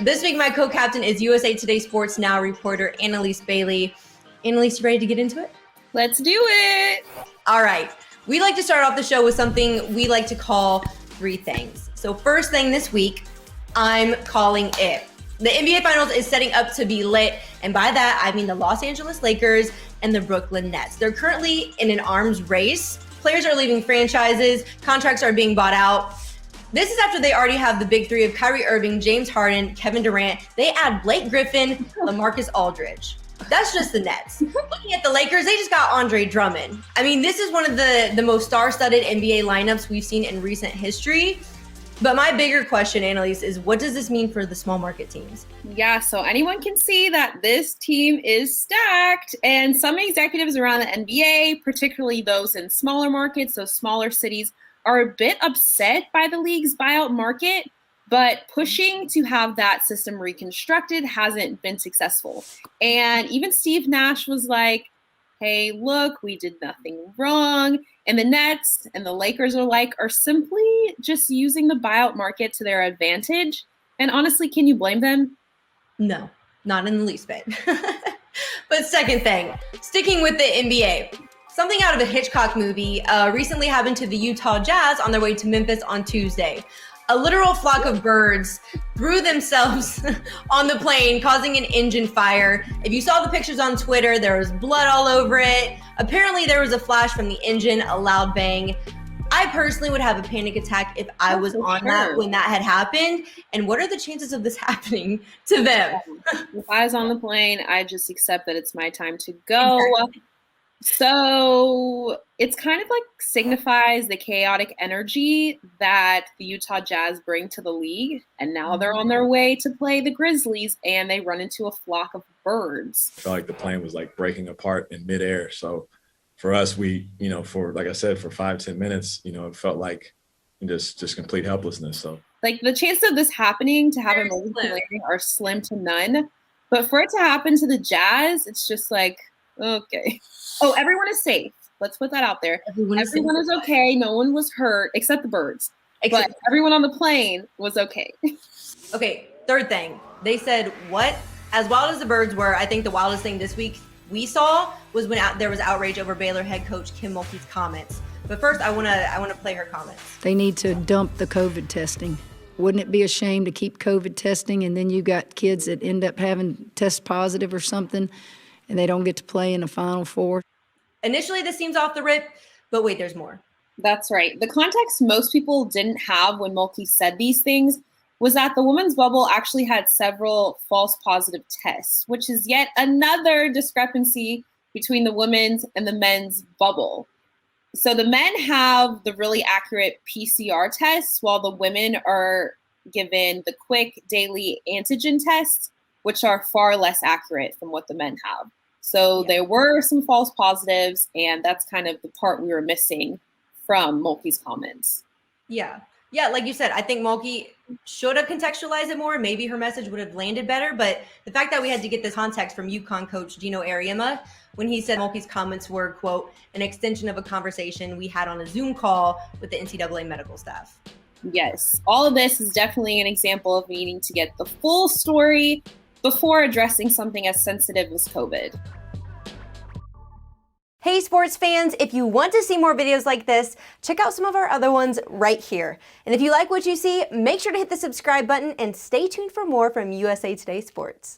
This week, my co-captain is USA Today Sports Now reporter Analis Bailey. Analis, you ready to get into it? Let's do it. All right. We like to start off the show with something we like to call three things. So first thing this week, I'm calling it. The NBA Finals is setting up to be lit, and by that, I mean the Los Angeles Lakers and the Brooklyn Nets. They're currently in an arms race. Players are leaving franchises. Contracts are being bought out. This is after they already have the big three of Kyrie Irving, James Harden, Kevin Durant. They add Blake Griffin, LaMarcus Aldridge. That's just the Nets. Looking at the Lakers, they just got Andre Drummond. I mean, this is one of the most star-studded NBA lineups we've seen in recent history. But my bigger question, Annalise, is what does this mean for the small market teams? Yeah, so anyone can see that this team is stacked. And some executives around the NBA, particularly those in smaller markets, those smaller cities, are a bit upset by the league's buyout market. But pushing to have that system reconstructed hasn't been successful. And even Steve Nash was like, hey, look, we did nothing wrong. And the Nets and the Lakers are simply just using the buyout market to their advantage. And honestly, can you blame them? No, not in the least bit. But second thing, sticking with the NBA, something out of a Hitchcock movie recently happened to the Utah Jazz on their way to Memphis on Tuesday. A literal flock of birds threw themselves on the plane, causing an engine fire. If you saw the pictures on Twitter, there was blood all over it. Apparently, there was a flash from the engine, a loud bang. I personally would have a panic attack if I was on that when that had happened. And what are the chances of this happening to them? If I was on the plane, I just accept that it's my time to go. So it's kind of like signifies the chaotic energy that the Utah Jazz bring to the league. And now they're on their way to play the Grizzlies and they run into a flock of birds. I felt like the plane was like breaking apart in midair. So for us, we, for, like I said, for 5-10 minutes, it felt like just complete helplessness. So like the chances of this happening to have a Mulkey are slim to none. But for it to happen to the Jazz, it's just like, okay. Oh, everyone is safe. Let's put that out there. Everyone is okay. No one was hurt except the birds. But everyone on the plane was okay. Okay, third thing. They said what? As wild as the birds were, I think the wildest thing this week we saw was when there was outrage over Baylor head coach Kim Mulkey's comments. But first, I want to play her comments. They need to dump the COVID testing. Wouldn't it be a shame to keep COVID testing and then you got kids that end up having test positive or something and they don't get to play in the Final Four? Initially, this seems off the rip, but wait, there's more. That's right. The context most people didn't have when Mulkey said these things was that the women's bubble actually had several false positive tests, which is yet another discrepancy between the women's and the men's bubble. So the men have the really accurate PCR tests, while the women are given the quick daily antigen tests, which are far less accurate from what the men have. So there were some false positives, and that's kind of the part we were missing from Mulkey's comments. Yeah, like you said, I think Mulkey should have contextualized it more. Maybe her message would have landed better, but the fact that we had to get this context from UConn coach Gino Ariema when he said Mulkey's comments were, quote, an extension of a conversation we had on a Zoom call with the NCAA medical staff. Yes, all of this is definitely an example of needing to get the full story before addressing something as sensitive as COVID. Hey sports fans, if you want to see more videos like this, check out some of our other ones right here. And if you like what you see, make sure to hit the subscribe button and stay tuned for more from USA Today Sports.